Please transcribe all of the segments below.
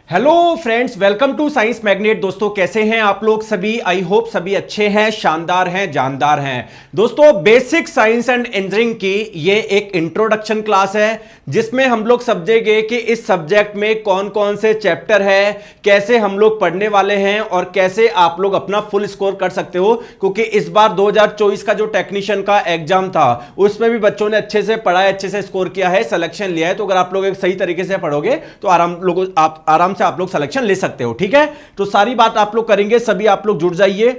Hello friends, welcome to science magnet. दोस्तों कैसे हैं आप लोग सभी? आई होप सभी अच्छे हैं, शानदार हैं, जानदार हैं। दोस्तों बेसिक साइंस एंड इंजीनियरिंग की ये एक इंट्रोडक्शन क्लास है जिसमें हम लोग समझेंगे कि इस सब्जेक्ट में कौन कौन से चैप्टर है, कैसे हम लोग पढ़ने वाले हैं और कैसे आप लोग अपना फुल स्कोर कर सकते हो। क्योंकि इस बार 2024 का जो टेक्नीशियन का एग्जाम था उसमें भी बच्चों ने अच्छे से पढ़ा है, अच्छे से स्कोर किया है, सिलेक्शन लिया है। तो अगर आप लोग एक सही तरीके से पढ़ोगे तो आराम से आप लोग सिलेक्शन ले सकते हो। ठीक है, तो सारी बात आप लोग करेंगे, सभी आप लोग जुड़ जाइए।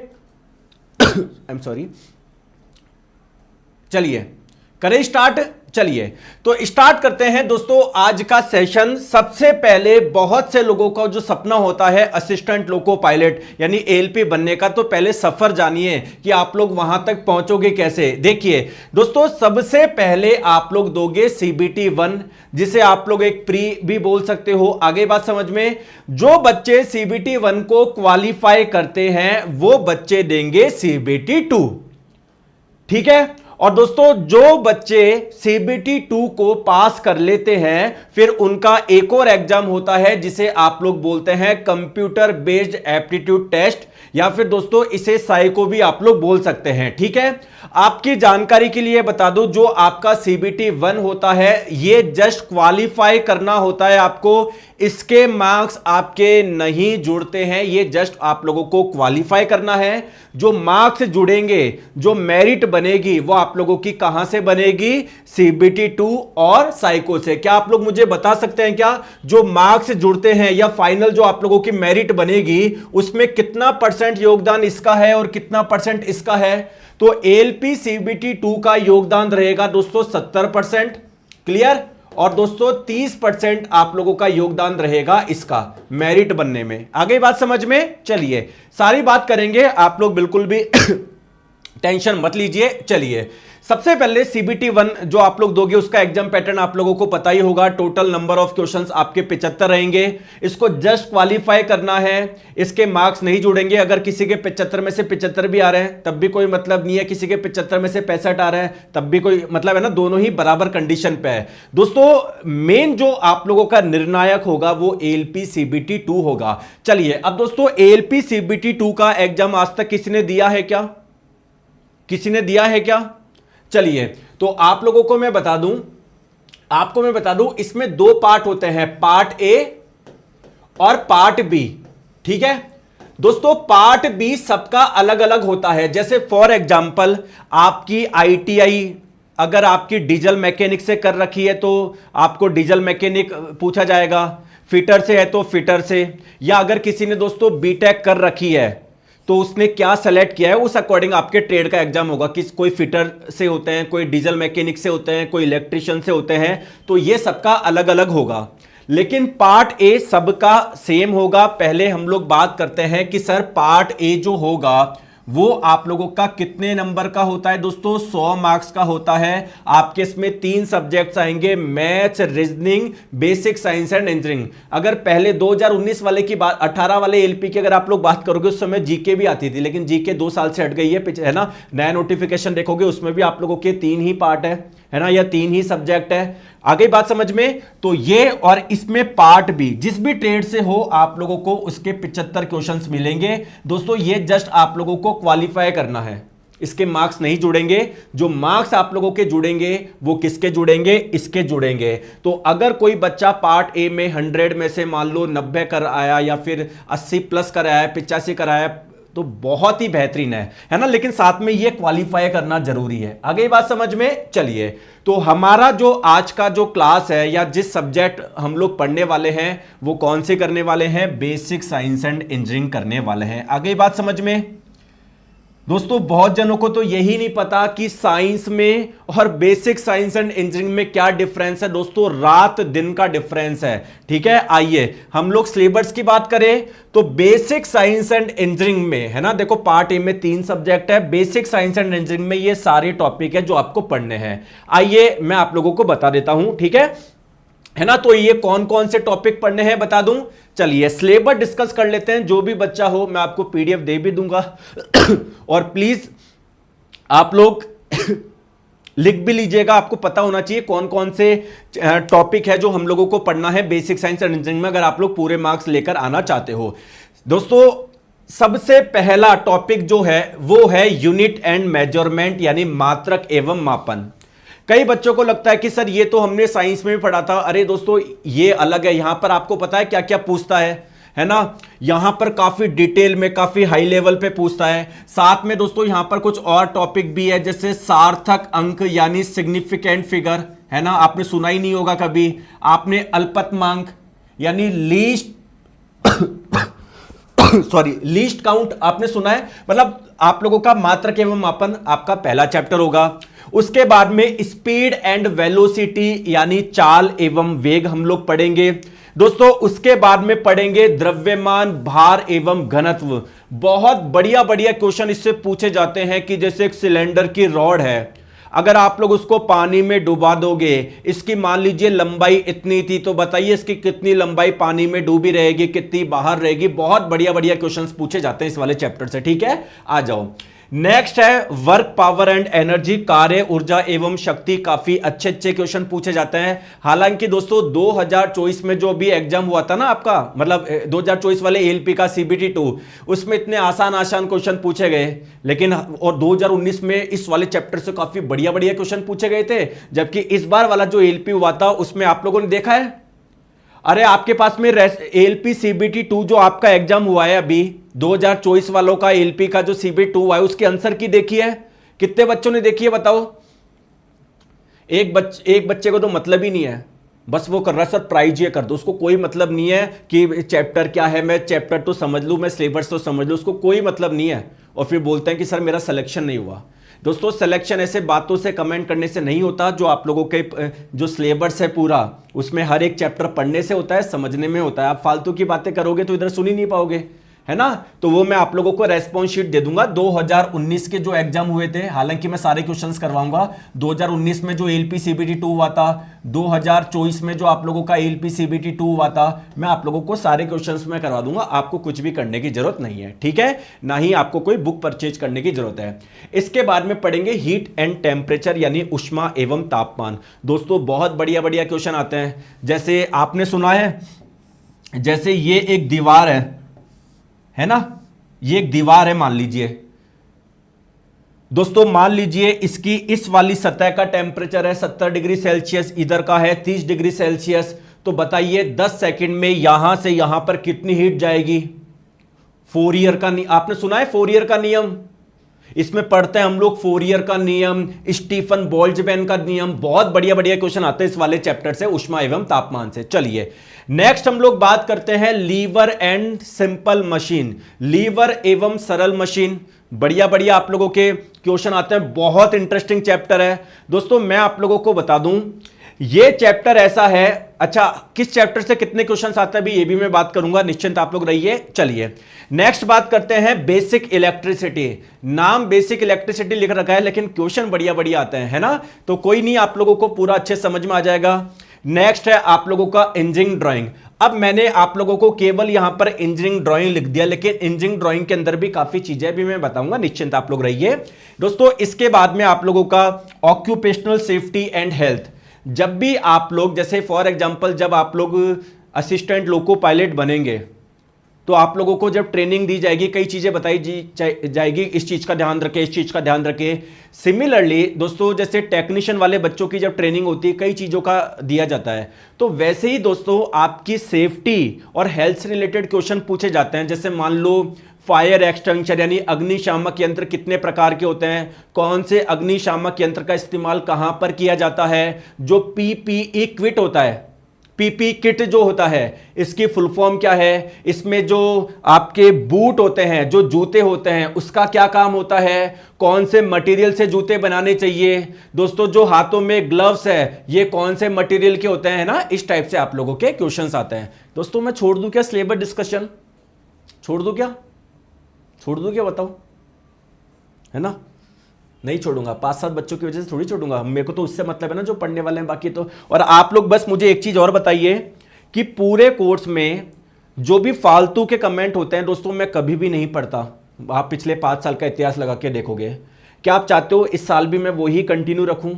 I am sorry. चलिए करें स्टार्ट। चलिए तो स्टार्ट करते हैं दोस्तों आज का सेशन। सबसे पहले बहुत से लोगों का जो सपना होता है असिस्टेंट लोको पायलट यानी एएलपी बनने का, तो पहले सफर जानिए कि आप लोग वहां तक पहुंचोगे कैसे। देखिए दोस्तों, सबसे पहले आप लोग दोगे सीबीटी 1, जिसे आप लोग एक प्री भी बोल सकते हो। आगे बात समझ में। जो बच्चे सीबीटी 1 को क्वालिफाई करते हैं वो बच्चे देंगे सीबीटी 2। ठीक है, और दोस्तों जो बच्चे सीबीटी 2 को पास कर लेते हैं फिर उनका एक और एग्जाम होता है जिसे आप लोग बोलते हैं कंप्यूटर बेस्ड एप्टीट्यूड टेस्ट, या फिर दोस्तों इसे साइको भी आप लोग बोल सकते हैं। ठीक है, आपकी जानकारी के लिए बता दूं, जो आपका सीबीटी 1 होता है ये जस्ट क्वालिफाई करना होता है आपको। इसके मार्क्स आपके नहीं जुड़ते हैं, ये जस्ट आप लोगों को क्वालिफाई करना है। जो मार्क्स जुड़ेंगे, जो मेरिट बनेगी वो आप लोगों की कहां से बनेगी? सीबीटी 2 और साइको से। क्या आप लोग मुझे बता सकते हैं क्या जो मार्क्स जुड़ते हैं या फाइनल जो आप लोगों की मेरिट बनेगी उसमें कितना परसेंट योगदान इसका है और कितना परसेंट इसका है? तो एएलपी सीबीटी 2 का योगदान रहेगा दोस्तों 70%। क्लियर? और दोस्तों 30% आप लोगों का योगदान रहेगा इसका मेरिट बनने में। आगे बात समझ में। चलिए सारी बात करेंगे, आप लोग बिल्कुल भी टेंशन मत लीजिए। चलिए सबसे पहले सीबीटी 1 जो आप लोग दोगे उसका एग्जाम पैटर्न आप लोगों को पता ही होगा। टोटल नंबर ऑफ क्वेश्चंस आपके 75 रहेंगे। इसको जस्ट क्वालिफाई करना है, इसके मार्क्स नहीं जुड़ेंगे। अगर किसी के 75 में से 75 भी आ रहे हैं तब भी कोई मतलब नहीं है, किसी के 75 में से 65 आ रहे हैं तब भी कोई मतलब है ना, दोनों ही बराबर कंडीशन पे है। दोस्तों मेन जो आप लोगों का निर्णायक होगा वो एएलपी सीबीटी 2 होगा। चलिए अब दोस्तों एएलपी सीबीटी 2 का एग्जाम आज तक किसी ने दिया है क्या? किसी ने दिया है क्या? चलिए तो आप लोगों को मैं बता दूं, इसमें दो पार्ट होते हैं, पार्ट ए और पार्ट बी। ठीक है दोस्तों, पार्ट बी सबका अलग अलग होता है। जैसे फॉर एग्जांपल आपकी आईटीआई अगर आपकी डीजल मैकेनिक से कर रखी है तो आपको डीजल मैकेनिक पूछा जाएगा, फिटर से है तो फिटर से, या अगर किसी ने दोस्तों बीटेक कर रखी है तो उसने क्या सेलेक्ट किया है उस अकॉर्डिंग आपके ट्रेड का एग्जाम होगा। किस कोई फिटर से होते हैं, कोई डीजल मैकेनिक से होते हैं, कोई इलेक्ट्रिशियन से होते हैं, तो ये सबका अलग अलग होगा। लेकिन पार्ट ए सबका सेम होगा। पहले हम लोग बात करते हैं कि सर पार्ट ए जो होगा वो आप लोगों का कितने नंबर का होता है? दोस्तों 100 मार्क्स का होता है। आपके इसमें 3 सब्जेक्ट्स आएंगे, maths, reasoning, basic science and engineering. अगर पहले 2019 वाले की बात, 18 वाले एलपी की अगर आप लोग बात करोगे उस समय जीके भी आती थी, लेकिन जीके 2 साल से हट गई है ना। नया नोटिफिकेशन देखोगे उसमें भी आप लोगों के 3 ही पार्ट है ना, या 3 ही सब्जेक्ट है। आगे बात समझ में। तो ये और इसमें पार्ट बी जिस भी ट्रेड से हो आप लोगों को उसके 75 क्वेश्चंस मिलेंगे। दोस्तों ये जस्ट आप लोगों को क्वालिफाई करना है, इसके मार्क्स नहीं जुड़ेंगे। जो मार्क्स आप लोगों के जुड़ेंगे वो किसके जुड़ेंगे? इसके जुड़ेंगे। तो अगर कोई बच्चा पार्ट ए में 100 में से मान लो 90 कर आया या फिर 80 प्लस कर आया, 85 कर आया, तो बहुत ही बेहतरीन है ना। लेकिन साथ में ये क्वालिफाई करना जरूरी है। आगे बात समझ में। चलिए तो हमारा जो आज का जो क्लास है या जिस सब्जेक्ट हम लोग पढ़ने वाले हैं वो कौन से करने वाले हैं? बेसिक साइंस एंड इंजीनियरिंग करने वाले हैं। आगे बात समझ में। दोस्तों बहुत जनों को तो यही नहीं पता कि साइंस में और बेसिक साइंस एंड इंजीनियरिंग में क्या डिफरेंस है। दोस्तों रात दिन का डिफरेंस है। ठीक है, आइए हम लोग सिलेबस की बात करें तो बेसिक साइंस एंड इंजीनियरिंग में है ना, देखो पार्ट ए में 3 सब्जेक्ट है, बेसिक साइंस एंड इंजीनियरिंग में ये सारे टॉपिक है जो आपको पढ़ने हैं। आइए मैं आप लोगों को बता देता हूं। ठीक है ना, तो ये कौन कौन से टॉपिक पढ़ने हैं बता दूं। चलिए सिलेबस डिस्कस कर लेते हैं। जो भी बच्चा हो मैं आपको पीडीएफ दे भी दूंगा और प्लीज आप लोग लिख भी लीजिएगा, आपको पता होना चाहिए कौन कौन से टॉपिक है जो हम लोगों को पढ़ना है बेसिक साइंस एंड इंजीनियरिंग में, अगर आप लोग पूरे मार्क्स लेकर आना चाहते हो। दोस्तों सबसे पहला टॉपिक जो है वो है यूनिट एंड मेजरमेंट, यानी मात्रक एवं मापन। कई बच्चों को लगता है कि सर ये तो हमने साइंस में भी पढ़ा था। अरे दोस्तों ये अलग है, यहां पर आपको पता है क्या क्या पूछता है ना। यहां पर काफी डिटेल में, काफी हाई लेवल पे पूछता है। साथ में दोस्तों यहां पर कुछ और टॉपिक भी है, जैसे सार्थक अंक यानी सिग्निफिकेंट फिगर, है ना, आपने सुना ही नहीं होगा कभी। आपने अल्पतमांक यानी लीस्ट सॉरी लीस्ट काउंट आपने सुना है, मतलब आप लोगों का मात्रक एवं मापन आपका पहला चैप्टर होगा। उसके बाद में स्पीड एंड वेलोसिटी यानी चाल एवं वेग हम लोग पढ़ेंगे दोस्तों। उसके बाद में पढ़ेंगे द्रव्यमान, भार एवं घनत्व। बहुत बढ़िया बढ़िया क्वेश्चन इससे पूछे जाते हैं कि जैसे एक सिलेंडर की रॉड है, अगर आप लोग उसको पानी में डुबा दोगे, इसकी मान लीजिए लंबाई इतनी थी, तो बताइए इसकी कितनी लंबाई पानी में डूबी रहेगी, कितनी बाहर रहेगी। बहुत बढ़िया बढ़िया क्वेश्चंस पूछे जाते हैं इस वाले चैप्टर से, ठीक है। आ जाओ, नेक्स्ट है वर्क, पावर एंड एनर्जी, कार्य, ऊर्जा एवं शक्ति। काफी अच्छे अच्छे क्वेश्चन पूछे जाते हैं। हालांकि दोस्तों 2024 में जो भी एग्जाम हुआ था ना आपका, मतलब 2024 वाले एएलपी का CBT 2, उसमें इतने आसान आसान क्वेश्चन पूछे गए, लेकिन और 2019 में इस वाले चैप्टर से काफी बढ़िया बढ़िया क्वेश्चन पूछे गए थे। जबकि इस बार वाला जो एएलपी हुआ था उसमें आप लोगों ने देखा है, अरे आपके पास में एएलपी CBT 2 जो आपका एग्जाम हुआ है अभी 2024 वालों का, एएलपी का जो CBT 2 हुआ है, उसके आंसर की देखी है, कितने बच्चों ने देखी है बताओ। एक बच्चे को तो मतलब ही नहीं है, बस वो कर रहा है सर प्राइज ये कर दो, उसको कोई मतलब नहीं है कि चैप्टर क्या है, मैं चैप्टर तो समझ लूं, मैं सिलेबस तो समझ लूं, उसको कोई मतलब नहीं है। और फिर बोलते हैं कि सर मेरा सिलेक्शन नहीं हुआ। दोस्तों सिलेक्शन ऐसे बातों से, कमेंट करने से नहीं होता। जो आप लोगों के जो सिलेबस है पूरा, उसमें हर एक चैप्टर पढ़ने से होता है, समझने में होता है। आप फालतू की बातें करोगे तो इधर सुन ही नहीं पाओगे, है ना। तो वो मैं आप लोगों को रेस्पॉन्स शीट दे दूंगा 2019 के जो एग्जाम हुए थे। हालांकि मैं सारे क्वेश्चंस करवाऊंगा। 2019 में जो एएलपी CBT 2 हुआ था, 2024 में जो आप लोगों का एएलपी CBT 2 हुआ था, मैं आप लोगों को सारे क्वेश्चंस में करवा दूंगा। आपको कुछ भी करने की जरूरत नहीं है, ठीक है, ना ही आपको कोई बुक परचेज करने की जरूरत है। इसके बाद में पढ़ेंगे हीट एंड टेम्परेचर यानी उष्मा एवं तापमान। दोस्तों बहुत बढ़िया बढ़िया क्वेश्चन आते हैं। जैसे आपने सुना है, जैसे ये एक दीवार है ना, ये एक दीवार है मान लीजिए दोस्तों, मान लीजिए इसकी इस वाली सतह का टेम्परेचर है 70 डिग्री सेल्सियस, इधर का है 30 डिग्री सेल्सियस। तो बताइए 10 सेकंड में यहां से यहां पर कितनी हीट जाएगी। फोरियर का आपने सुना है फोरियर का नियम, इसमें पढ़ते हैं हम लोग फोरियर का नियम, स्टीफन बोल्ट्जमैन का नियम। बहुत बढ़िया बढ़िया क्वेश्चन आते हैं इस वाले चैप्टर से, उष्मा एवं तापमान से। चलिए नेक्स्ट हम लोग बात करते हैं lever and simple machine, lever एवं सरल मशीन। बढ़िया बढ़िया आप लोगों के क्वेश्चन आते हैं, बहुत इंटरेस्टिंग चैप्टर है दोस्तों। मैं आप लोगों को बता दूं, ये चैप्टर ऐसा है, अच्छा किस चैप्टर से कितने क्वेश्चंस आते हैं अभी ये भी मैं बात करूंगा, निश्चिंत आप लोग रहिए। चलिए नेक्स्ट बात करते हैं बेसिक इलेक्ट्रिसिटी। नाम बेसिक इलेक्ट्रिसिटी लिख रखा है, लेकिन क्वेश्चन बढ़िया बढ़िया आते हैं, है ना। तो कोई नहीं, आप लोगों को पूरा अच्छे समझ में आ जाएगा। नेक्स्ट है आप लोगों का इंजीनियरिंग ड्राइंग। अब मैंने आप लोगों को केवल यहां पर इंजीनियरिंग ड्राइंग लिख दिया, लेकिन इंजीनियरिंग ड्राइंग के अंदर भी काफी चीजें भी मैं बताऊंगा, निश्चिंत आप लोग रहिए दोस्तों। इसके बाद में आप लोगों का ऑक्यूपेशनल सेफ्टी एंड हेल्थ। जब भी आप लोग, जैसे फॉर एग्जांपल जब आप लोग असिस्टेंट लोको पायलट बनेंगे, तो आप लोगों को जब ट्रेनिंग दी जाएगी, कई चीजें बताई जाएगी, इस चीज का ध्यान रखें, इस चीज का ध्यान रखें। सिमिलरली दोस्तों जैसे टेक्नीशियन वाले बच्चों की जब ट्रेनिंग होती है, कई चीजों का दिया जाता है, तो वैसे ही दोस्तों आपकी सेफ्टी और हेल्थ से रिलेटेड क्वेश्चन पूछे जाते हैं। जैसे मान लो फायर एक्सटिंग्विशर यानी अग्निशामक यंत्र कितने प्रकार के होते हैं, कौन से अग्निशामक यंत्र का इस्तेमाल कहां पर किया जाता है, जो पीपीई किट होता है, पीपी किट जो होता है इसकी फुल फॉर्म क्या है, इसमें जो आपके बूट होते हैं, जो जूते होते हैं, उसका क्या काम होता है, कौन से मटेरियल से जूते बनाने चाहिए दोस्तों, जो हाथों में ग्लव्स है ये कौन से मटेरियल के होते हैं ना। इस टाइप से आप लोगों के क्वेश्चंस आते हैं दोस्तों। मैं छोड़ दूं क्या सिलेबस डिस्कशन, छोड़ दूं क्या बताओ, है ना। नहीं छोड़ूंगा, 5-7 बच्चों की वजह से थोड़ी छोड़ूंगा, मेरे को तो उससे मतलब है ना जो पढ़ने वाले हैं, बाकी तो। और आप लोग बस मुझे एक चीज और बताइए कि पूरे कोर्स में जो भी फालतू के कमेंट होते हैं दोस्तों, मैं कभी भी नहीं पढ़ता। आप पिछले 5 साल का इतिहास लगा के देखोगे, क्या आप चाहते हो इस साल भी मैं वही कंटिन्यू रखूं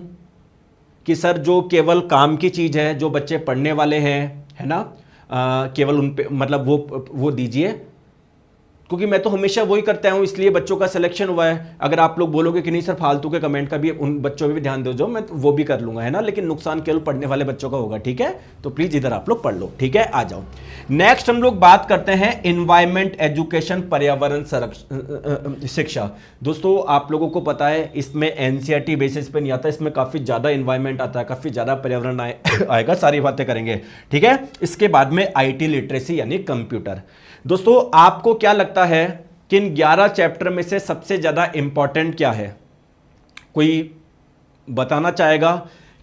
कि सर जो केवल काम की चीज है, जो बच्चे पढ़ने वाले हैं, है ना, केवल उन पे मतलब वो दीजिए, क्योंकि मैं तो हमेशा वही करता हूं, इसलिए बच्चों का सिलेक्शन हुआ है। अगर आप लोग बोलोगे कि नहीं सर फालतू के कमेंट का भी उन बच्चों पे भी ध्यान दो, जो मैं वो भी कर लूंगा, है ना, लेकिन नुकसान केवल पढ़ने वाले बच्चों का होगा, ठीक है। तो प्लीज इधर आप लोग पढ़ लो, ठीक है। आ जाओ, नेक्स्ट हम लोग बात करते हैं इन्वायरमेंट एजुकेशन, पर्यावरण शिक्षा। दोस्तों आप लोगों को पता है इसमें एनसीईआरटी बेसिस पे नहीं आता, इसमें काफी ज्यादा इन्वायरमेंट आता है, काफी ज्यादा पर्यावरण आएगा, सारी बातें करेंगे, ठीक है। इसके बाद में आईटी लिटरेसी यानी कंप्यूटर। दोस्तों आपको क्या लगता है कि इन 11 चैप्टर में से सबसे ज्यादा इंपॉर्टेंट क्या है? कोई बताना चाहेगा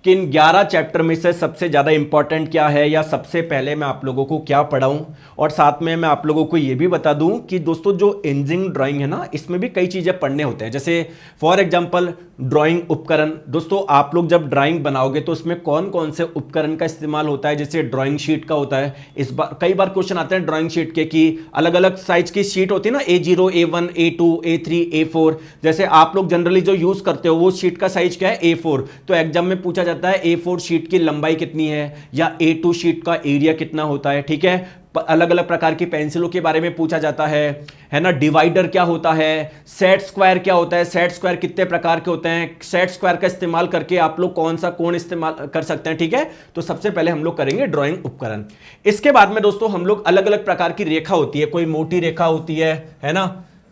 कि इन 11 चैप्टर में से सबसे ज़्यादा इंपॉर्टेंट क्या है, या सबसे पहले मैं आप लोगों को क्या पढ़ाऊं? और साथ में मैं आप लोगों को यह भी बता दूं कि दोस्तों जो इंजीनियरिंग ड्राइंग है ना, इसमें भी कई चीज़ें पढ़ने होते हैं, जैसे फॉर एग्जांपल ड्राइंग उपकरण। दोस्तों आप लोग जब ड्राइंग बनाओगे तो उसमें कौन कौन से उपकरण का इस्तेमाल होता है, जैसे ड्राइंग शीट का होता है। इस बार कई बार क्वेश्चन आते हैं ड्राइंग शीट के कि अलग अलग साइज की शीट होती है ना, A0, A1, A2, A3, A4। जैसे आप लोग जनरली जो यूज करते हो वो शीट का साइज क्या है, A4। तो एग्जाम में पूछा जाता है A4 शीट की लंबाई कितनी है, या A2 शीट का एरिया कितना होता है, ठीक है। अलग अलग प्रकार की पेंसिलों के बारे में पूछा जाता है ना। डिवाइडर क्या होता है, सेट स्क्वायर क्या होता है, सेट स्क्वायर कितने प्रकार के होते हैं, सेट स्क्वायर का इस्तेमाल करके आप लोग कौन सा कोण इस्तेमाल कर सकते हैं, ठीक है। तो सबसे पहले हम लोग करेंगे ड्राइंग उपकरण। इसके बाद में दोस्तों हम लोग अलग अलग प्रकार की रेखा होती है, कोई मोटी रेखा होती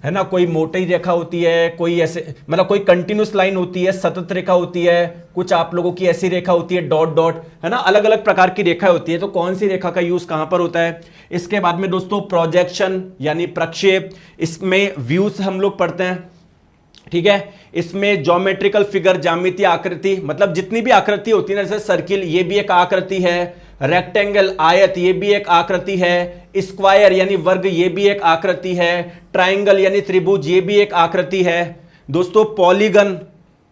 है ना, कोई मोटी रेखा होती है, कोई ऐसे मतलब कोई कंटिन्यूस लाइन होती है, सतत रेखा होती है, कुछ आप लोगों की ऐसी रेखा होती है डॉट डॉट, है ना, अलग अलग प्रकार की रेखा होती है। तो कौन सी रेखा का यूज कहां पर होता है। इसके बाद में दोस्तों प्रोजेक्शन यानी प्रक्षेप, इसमें व्यूज हम लोग पढ़ते हैं, ठीक है। इसमें ज्योमेट्रिकल फिगर, ज्यामितीय आकृति, मतलब जितनी भी आकृति होती है ना, जैसे सर्किल ये भी एक आकृति है, रेक्टेंगल आयत ये भी एक आकृति है, स्क्वायर यानी वर्ग ये भी एक आकृति है, ट्राइंगल यानी त्रिभुज ये भी एक आकृति है। दोस्तों पॉलीगन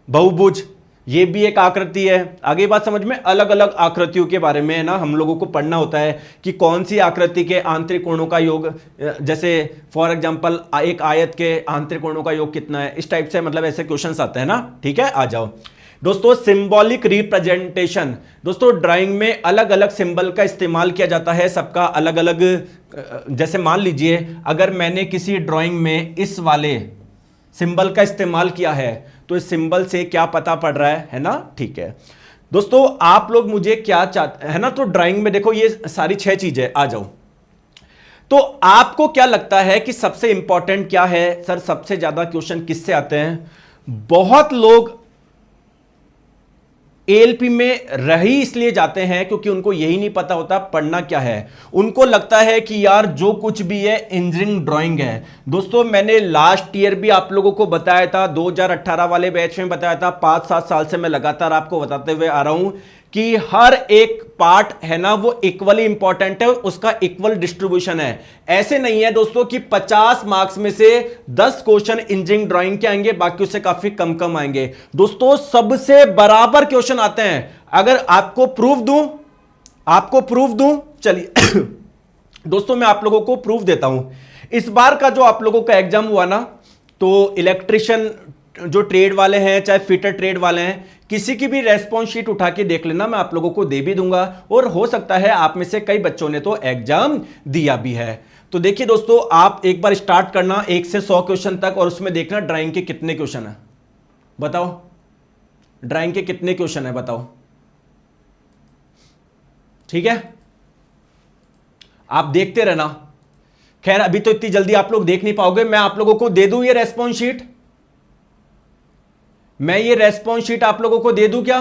बहुभुज ये भी एक आकृति है। आगे बात समझ में, अलग अलग आकृतियों के बारे में ना हम लोगों को पढ़ना होता है कि कौन सी आकृति के आंतरिक कोणों का योग, जैसे फॉर एग्जांपल एक आयत के आंतरिक कोणों का योग कितना है, इस टाइप से मतलब ऐसे क्वेश्चंस आते हैं ना, ठीक है। आ जाओ दोस्तों, सिंबॉलिक रिप्रेजेंटेशन। दोस्तों ड्राइंग में अलग अलग सिंबल का इस्तेमाल किया जाता है, सबका अलग अलग। जैसे मान लीजिए अगर मैंने किसी ड्राइंग में इस वाले सिंबल का इस्तेमाल किया है तो इस सिंबल से क्या पता पड़ रहा है ना, ठीक है। दोस्तों आप लोग मुझे क्या चाहते हैं ना, तो ड्राइंग में देखो ये सारी 6 चीजें। आ जाओ, तो आपको क्या लगता है कि सबसे इंपॉर्टेंट क्या है? सर सबसे ज्यादा क्वेश्चन किससे आते हैं? बहुत लोग एएलपी में रही इसलिए जाते हैं क्योंकि उनको यही नहीं पता होता पढ़ना क्या है। उनको लगता है कि यार जो कुछ भी है इंजीनियरिंग ड्राइंग है। दोस्तों मैंने लास्ट ईयर भी आप लोगों को बताया था, 2018 वाले बैच में बताया था, 5-7 साल से मैं लगातार आपको बताते हुए आ रहा हूं कि हर एक पार्ट है ना वो इक्वली इंपॉर्टेंट है, उसका इक्वल डिस्ट्रीब्यूशन है। ऐसे नहीं है दोस्तों कि 50 मार्क्स में से 10 क्वेश्चन इंजीनियरिंग ड्राइंग के आएंगे, बाकी उससे काफी कम कम आएंगे। दोस्तों सबसे बराबर क्वेश्चन आते हैं। अगर आपको प्रूफ दूं, चलिए दोस्तों मैं आप लोगों को प्रूफ देता हूं। इस बार का जो आप लोगों का एग्जाम हुआ ना, तो इलेक्ट्रिशियन जो ट्रेड वाले हैं चाहे फिटर ट्रेड वाले हैं, किसी की भी रेस्पॉन्स शीट उठा के देख लेना, मैं आप लोगों को दे भी दूंगा, और हो सकता है आप में से कई बच्चों ने तो एग्जाम दिया भी है। तो देखिए दोस्तों, आप एक बार स्टार्ट करना 1 से 100 क्वेश्चन तक, और उसमें देखना ड्राइंग के कितने क्वेश्चन है। बताओ ड्राइंग के कितने क्वेश्चन है, बताओ, ठीक है। आप देखते रहना। खैर अभी तो इतनी जल्दी आप लोग देख नहीं पाओगे, मैं आप लोगों को दे दूं ये रेस्पॉन्स शीट, मैं ये रेस्पॉन्स शीट आप लोगों को दे दूं क्या?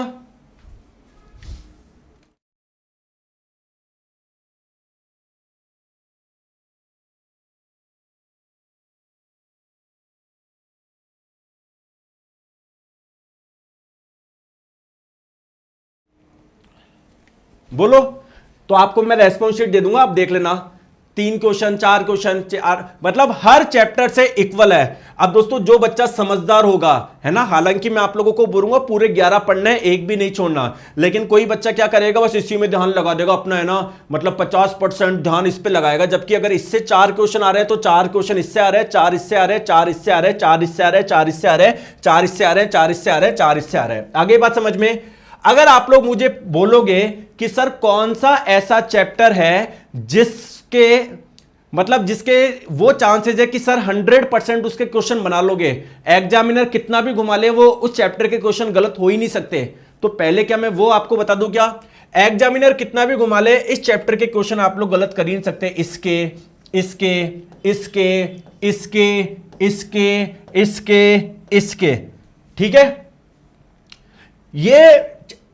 बोलो, तो आपको मैं रेस्पॉन्स शीट दे दूंगा, आप देख लेना। 3 क्वेश्चन 4 क्वेश्चन मतलब हर चैप्टर से इक्वल है। अब दोस्तों जो बच्चा समझदार होगा, है ना, हालांकि मैं आप लोगों को बोलूंगा पूरे 11 पढ़ने हैं, एक भी नहीं छोड़ना, लेकिन कोई बच्चा क्या करेगा, बस इसी में ध्यान लगा देगा अपना, है ना, मतलब 50% ध्यान इस पे लगाएगा। जबकि अगर इससे 4 क्वेश्चन आ रहे हैं तो 4 क्वेश्चन इससे आ रहे हैं, 4 इससे आ रहे हैं, 4 इससे आ रहे हैं, 4 इससे आ रहे हैं, 4 इससे आ रहे हैं, 4 इससे आ रहे हैं, 4 इससे आ रहे हैं, 4 इससे आ रहे हैं। आगे बात समझ में। अगर आप लोग मुझे बोलोगे कि सर कौन सा ऐसा चैप्टर है जिसके मतलब जिसके वो चांसेस है कि सर 100% उसके क्वेश्चन बना लोगे, एग्जामिनर कितना भी घुमा ले वो उस चैप्टर के क्वेश्चन गलत हो ही नहीं सकते, तो पहले क्या मैं वो आपको बता दूं क्या, एग्जामिनर कितना भी घुमा ले इस चैप्टर के क्वेश्चन आप लोग गलत कर ही नहीं सकते। इसके इसके इसके इसके इसके इसके इसके ठीक है। ये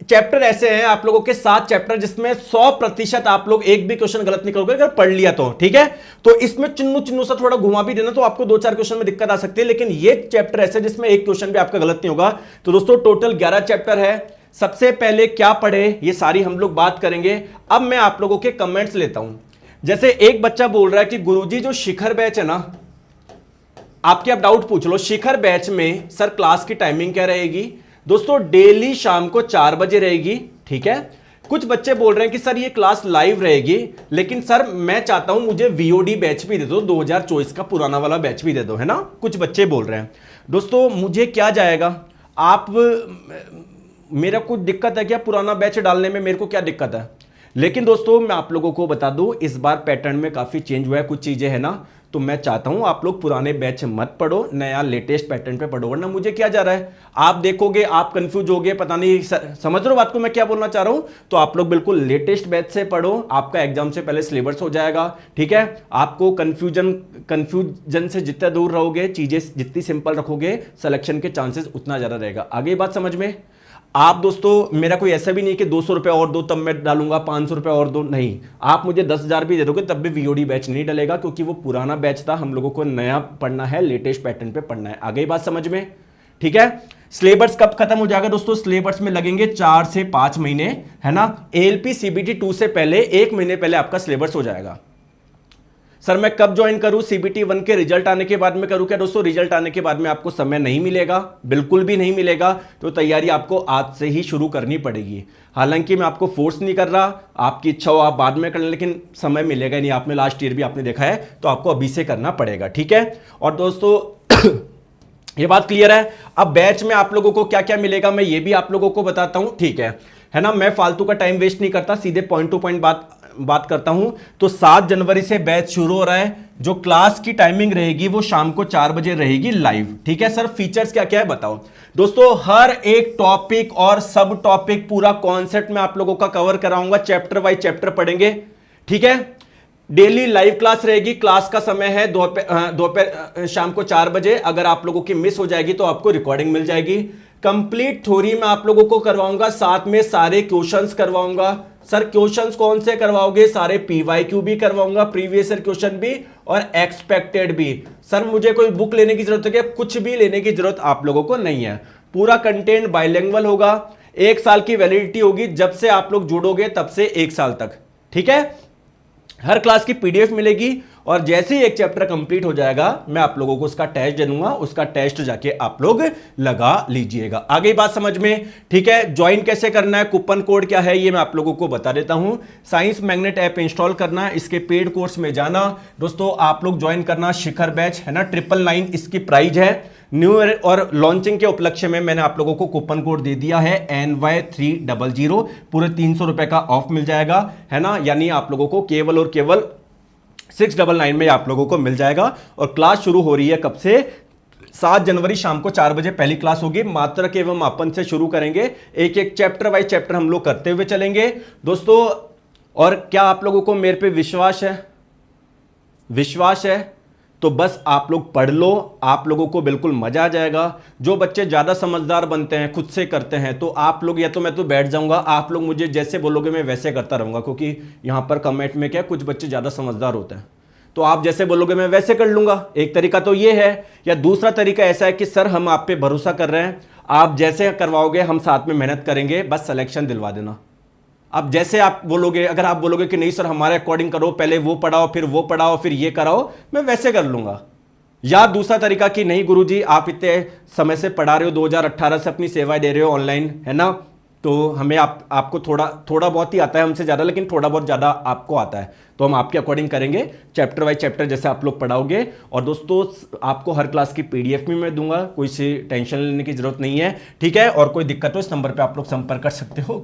चैप्टर ऐसे हैं आप लोगों के 7 चैप्टर जिसमें 100% आप लोग एक भी क्वेश्चन गलत नहीं करोगे अगर पढ़ लिया तो, ठीक है। तो इसमें चिन्नू चिन्नू सा थोड़ा घुमा भी देना तो आपको 2-4 क्वेश्चन में दिक्कत आ सकती है, लेकिन ये चैप्टर ऐसे जिसमें एक क्वेश्चन भी आपका गलत नहीं होगा। तो दोस्तों टोटल 11 चैप्टर है। सबसे पहले क्या पढ़े ये सारी हम लोग बात करेंगे। अब मैं आप लोगों के कमेंट्स लेता हूं। जैसे एक बच्चा बोल रहा है कि गुरुजी जो शिखर बैच है ना, आपके आप डाउट पूछ लो, शिखर बैच में सर क्लास की टाइमिंग क्या रहेगी। दोस्तों डेली शाम को 4 बजे रहेगी, ठीक है। कुछ बच्चे बोल रहे हैं कि सर ये क्लास लाइव रहेगी, लेकिन सर मैं चाहता हूं मुझे वीओडी बैच भी दे दो, 2024 का पुराना वाला बैच भी दे दो, है ना, कुछ बच्चे बोल रहे हैं। दोस्तों मुझे क्या जाएगा, आप मेरा कुछ दिक्कत है क्या पुराना बैच डालने में, मेरे को क्या दिक्कत है। लेकिन दोस्तों मैं आप लोगों को बता दूं इस बार पैटर्न में काफी चेंज हुआ है, कुछ चीजें है ना, तो मैं चाहता हूं आप लोग पुराने बैच मत पढ़ो, नया लेटेस्ट पैटर्न पे पढ़ो, वरना मुझे क्या जा रहा है, आप देखोगे आप कंफ्यूज होगे, पता नहीं समझ रहे हो बात को मैं क्या बोलना चाह रहा हूं। तो आप लोग बिल्कुल लेटेस्ट बैच से पढ़ो, आपका एग्जाम से पहले सिलेबस हो जाएगा, ठीक है। आपको कंफ्यूजन से जितना दूर रहोगे, चीजें जितनी सिंपल रखोगे, सिलेक्शन के चांसेस उतना ज्यादा रहेगा। आगे बात समझ में। आप दोस्तों मेरा कोई ऐसा भी नहीं कि 200 रुपए और दो तब मैं डालूंगा, 500 रुपए और दो, नहीं, आप मुझे 10,000 भी दे दोगे तब भी वीओडी बैच नहीं डलेगा, क्योंकि वो पुराना बैच था, हम लोगों को नया पढ़ना है, लेटेस्ट पैटर्न पे पढ़ना है। आगे बात समझ में, ठीक है। सिलेबस कब खत्म हो जाएगा दोस्तों, सिलेबस में लगेंगे 4 से 5 महीने, है ना। एएलपी सीबीटी 2 से पहले 1 महीने पहले आपका सिलेबस हो जाएगा। सर मैं कब ज्वाइन करूं, सीबीटी 1 के रिजल्ट आने के बाद में करूं क्या। दोस्तों रिजल्ट आने के बाद में आपको समय नहीं मिलेगा, बिल्कुल भी नहीं मिलेगा, तो तैयारी आपको आज से ही शुरू करनी पड़ेगी। हालांकि मैं आपको फोर्स नहीं कर रहा, आपकी इच्छा हो आप बाद में कर लें, लेकिन समय मिलेगा नहीं। आपने लास्ट ईयर भी आपने देखा है, तो आपको अभी से करना पड़ेगा, ठीक है। और दोस्तों ये बात क्लियर है। अब बैच में आप लोगों को क्या क्या मिलेगा मैं ये भी आप लोगों को बताता हूं, ठीक है ना। मैं फालतू का टाइम वेस्ट नहीं करता, सीधे पॉइंट टू पॉइंट बात करता हूं। तो 7 जनवरी से बैच शुरू हो रहा है। जो क्लास की टाइमिंग रहेगी वो शाम को 4 बजे रहेगी लाइव, ठीक है। सर फीचर्स क्या क्या है बताओ। दोस्तों हर एक टॉपिक और सब टॉपिक पूरा कॉन्सेप्ट मैं आप लोगों का कवर कराऊंगा, चैप्टर वाइज चैप्टर पढ़ेंगे, ठीक है। डेली लाइव क्लास रहेगी। क्लास का समय है दोपहर शाम को 4 बजे। अगर आप लोगों की मिस हो जाएगी तो आपको रिकॉर्डिंग मिल जाएगी। कंप्लीट थ्योरी मैं आप लोगों को करवाऊंगा, साथ में सारे क्वेश्चंस करवाऊंगा। सर क्वेश्चंस कौन से करवाओगे, सारे पीवाईक्यू भी करवाऊंगा, प्रीवियस ईयर क्वेश्चन भी और एक्सपेक्टेड भी। सर मुझे कोई बुक लेने की जरूरत है, कुछ भी लेने की जरूरत आप लोगों को नहीं है। पूरा कंटेंट बाइलिंगुअल होगा, 1 साल की वैलिडिटी होगी, जब से आप लोग जुड़ोगे तब से 1 साल तक, ठीक है। हर क्लास की पीडीएफ मिलेगी और जैसे ही एक चैप्टर कंप्लीट हो जाएगा मैं आप लोगों को उसका टेस्ट दे दूंगा, उसका टेस्ट जाके आप लोग लगा लीजिएगा। आगे बात समझ में, ठीक है। ज्वाइन कैसे करना है, कूपन कोड क्या है ये मैं आप लोगों को बता देता हूं। साइंस मैग्नेट ऐप इंस्टॉल करना है, इसके पेड कोर्स में जाना। दोस्तों आप लोग ज्वाइन करना शिखर बैच, है ना, 999 इसकी प्राइस है। न्यू ईयर और लॉन्चिंग के उपलक्ष्य में मैंने आप लोगों को कूपन कोड दे दिया है NY300, पूरे 300 रुपए का ऑफ मिल जाएगा, है ना। यानी आप लोगों को केवल और केवल 699 में आप लोगों को मिल जाएगा। और क्लास शुरू हो रही है कब से, 7 जनवरी शाम को 4 बजे पहली क्लास होगी। मात्रक एवं मापन से शुरू करेंगे, एक एक चैप्टर वाइज चैप्टर हम लोग करते हुए चलेंगे दोस्तों। और क्या आप लोगों को मेरे पे विश्वास है? विश्वास है तो बस आप लोग पढ़ लो, आप लोगों को बिल्कुल मजा आ जाएगा। जो बच्चे ज़्यादा समझदार बनते हैं, खुद से करते हैं, तो आप लोग, या तो मैं तो बैठ जाऊंगा, आप लोग मुझे जैसे बोलोगे मैं वैसे करता रहूंगा, क्योंकि यहाँ पर कमेंट में क्या कुछ बच्चे ज़्यादा समझदार होते हैं, तो आप जैसे बोलोगे मैं वैसे कर लूंगा। एक तरीका तो ये है, या दूसरा तरीका ऐसा है कि सर हम आप पे भरोसा कर रहे हैं, आप जैसे करवाओगे हम साथ में मेहनत करेंगे, बस सिलेक्शन दिलवा देना। अब जैसे आप बोलोगे, अगर आप बोलोगे कि नहीं सर हमारे अकॉर्डिंग करो, पहले वो पढ़ाओ फिर ये कराओ, मैं वैसे कर लूंगा। या दूसरा तरीका कि नहीं गुरुजी आप इतने समय से पढ़ा रहे हो, 2018 से अपनी सेवाएं दे रहे हो ऑनलाइन, है ना, तो हमें आपको थोड़ा बहुत ही आता है हमसे ज़्यादा, लेकिन थोड़ा बहुत ज़्यादा आपको आता है, तो हम आपके अकॉर्डिंग करेंगे चैप्टर बाय चैप्टर जैसे आप लोग पढ़ाओगे। और दोस्तों आपको हर क्लास की पीडीएफ भी मैं दूंगा, कोई सी टेंशन लेने की जरूरत नहीं है, ठीक है। और कोई दिक्कत हो इस नंबर पे आप लोग संपर्क कर सकते हो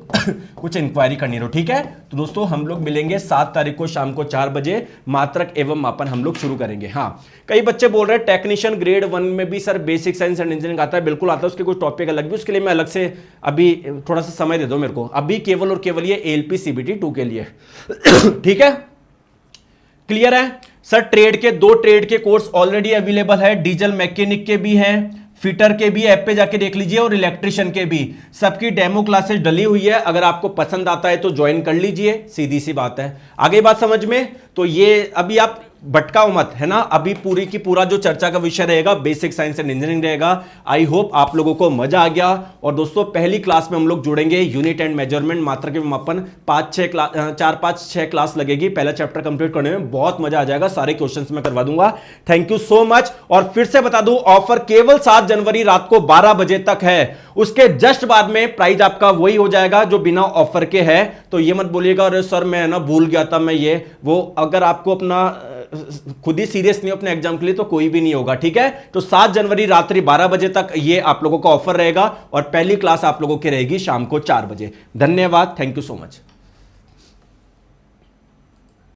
कुछ इंक्वायरी करनी हो, ठीक है। तो दोस्तों हम लोग मिलेंगे 7 तारीख को शाम को 4 बजे, मात्रक एवं मापन हम लोग शुरू करेंगे। हाँ, कई बच्चे बोल रहे हैं टेक्नीशियन ग्रेड 1 में भी sir basic science and engineering आता है, बिल्कुल आता है, उसके कुछ टॉपिक अलग भी, उसके लिए मैं अलग से अभी थोड़ा सा समय दे दो मेरे को, अभी केवल और केवल ये ALP CBT 2 के लिए ठीक है, क्लियर है सर। ट्रेड के 2 ट्रेड के कोर्स ऑलरेडी अवेलेबल है, डीजल मैकेनिक के भी हैं, फिटर के भी, ऐप पे जाके देख लीजिए, और इलेक्ट्रिशियन के भी, सबकी डेमो क्लासेस डली हुई है। अगर आपको पसंद आता है तो ज्वाइन कर लीजिए, सीधी सी बात है। आगे बात समझ में, तो ये अभी आप भटकाओ मत, है ना, अभी पूरी की पूरा जो चर्चा का विषय रहेगा बेसिक साइंस एंड इंजीनियरिंग रहेगा। आई होप आप लोगों को मजा आ गया। और दोस्तों पहली क्लास में हम लोग जुड़ेंगे यूनिट एंड मेजरमेंट, मात्रा के मापन, 4-5-6 क्लास लगेगी पहला चैप्टर कंप्लीट करने में, बहुत मजा आ जाएगा, सारे क्वेश्चंस मैं करवा दूंगा। Thank you so much. और फिर से बता दूं, ऑफर केवल 7 जनवरी रात को 12 बजे तक है, उसके जस्ट बाद में प्राइस आपका वही हो जाएगा जो बिना ऑफर के है। तो ये मत बोलिएगा अरे सर मैं ना भूल गया था, मैं ये वो, अगर आपको अपना खुद ही सीरियस नहीं हो अपने एग्जाम के लिए तो कोई भी नहीं होगा, ठीक है। तो 7 जनवरी रात्रि 12 बजे तक ये आप लोगों का ऑफर रहेगा, और पहली क्लास आप लोगों की रहेगी शाम को 4 बजे। धन्यवाद, थैंक यू सो मच।